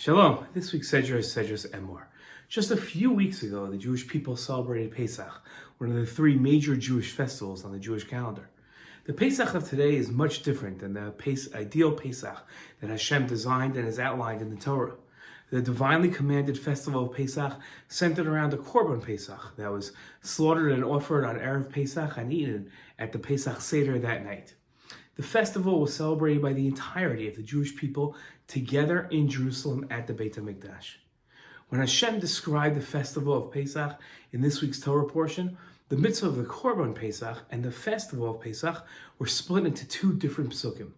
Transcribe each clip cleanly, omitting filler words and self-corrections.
Shalom. This week's Sedra is Sedra Emor. Just a few weeks ago, the Jewish people celebrated Pesach, one of the three major Jewish festivals on the Jewish calendar. The Pesach of today is much different than the ideal Pesach that Hashem designed and is outlined in the Torah. The divinely commanded festival of Pesach centered around the Korban Pesach that was slaughtered and offered on Erev Pesach and eaten at the Pesach Sedra that night. The festival was celebrated by the entirety of the Jewish people together in Jerusalem at the Beit HaMikdash. When Hashem described the festival of Pesach in this week's Torah portion, the mitzvah of the Korban Pesach and the festival of Pesach were split into two different psukim.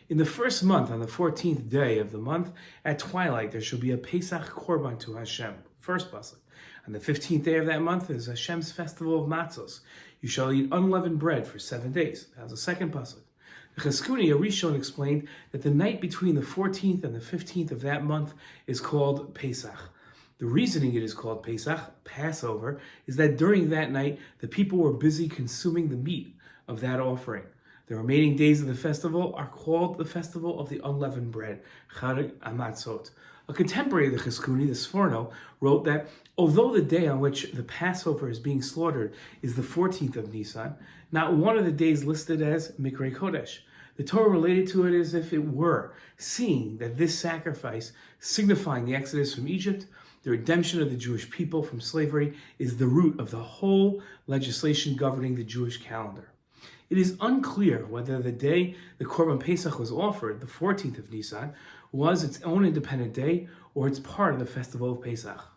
In the first month, on the 14th day of the month, at twilight, there shall be a Pesach Korban to Hashem. First pasuk. On the 15th day of that month is Hashem's festival of matzos. You shall eat unleavened bread for 7 days. That was the second pasuk. The Cheskuni Arishon explained that the night between the 14th and the 15th of that month is called Pesach. The reasoning it is called Pesach, Passover, is that during that night, the people were busy consuming the meat of that offering. The remaining days of the festival are called the Festival of the Unleavened Bread, Chag HaMatzot. A contemporary of the Cheskuni, the Sforno, wrote that although the day on which the Passover is being slaughtered is the 14th of Nisan, not one of the days listed as Mikra Kodesh. The Torah related to it as if it were, seeing that this sacrifice, signifying the exodus from Egypt, the redemption of the Jewish people from slavery, is the root of the whole legislation governing the Jewish calendar. It is unclear whether the day the Korban Pesach was offered, the 14th of Nisan, was its own independent day or it's part of the festival of Pesach.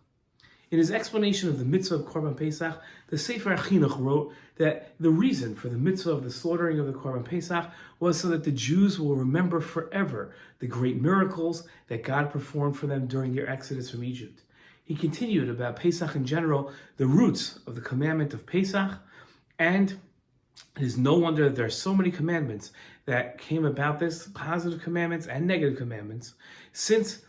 In his explanation of the mitzvah of Korban Pesach, the Sefer Chinuch wrote that the reason for the mitzvah of the slaughtering of the Korban Pesach was so that the Jews will remember forever the great miracles that God performed for them during their exodus from Egypt. He continued about Pesach in general, the roots of the commandment of Pesach, and it is no wonder that there are so many commandments that came about this, positive commandments and negative commandments, since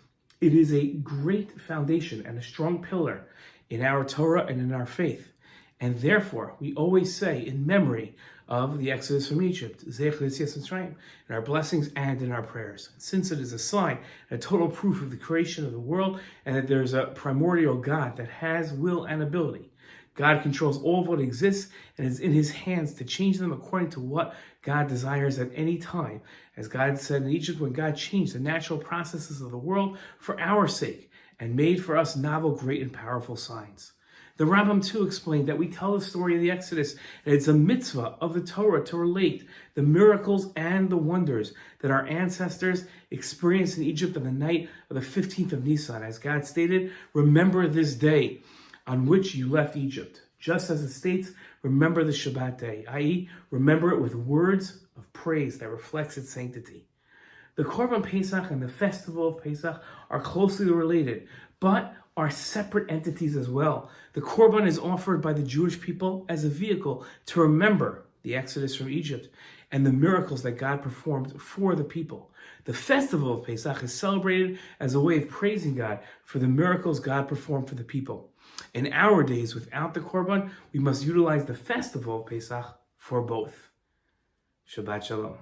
it is a great foundation and a strong pillar in our Torah and in our faith. And therefore, we always say in memory of the exodus from Egypt, in our blessings and in our prayers. Since it is a sign, a total proof of the creation of the world, and that there is a primordial God that has will and ability. God controls all of what exists and is in his hands to change them according to what God desires at any time. As God said in Egypt, when God changed the natural processes of the world for our sake and made for us novel, great, and powerful signs. The Rambam too explained that we tell the story of the Exodus, and it's a mitzvah of the Torah to relate the miracles and the wonders that our ancestors experienced in Egypt on the night of the 15th of Nisan. As God stated, remember this day on which you left Egypt. Just as it states, remember the Shabbat day, i.e., remember it with words of praise that reflects its sanctity. The Korban Pesach and the festival of Pesach are closely related, but are separate entities as well. The Korban is offered by the Jewish people as a vehicle to remember the exodus from Egypt and the miracles that God performed for the people. The festival of Pesach is celebrated as a way of praising God for the miracles God performed for the people. In our days, without the Korban, we must utilize the festival of Pesach for both. Shabbat Shalom.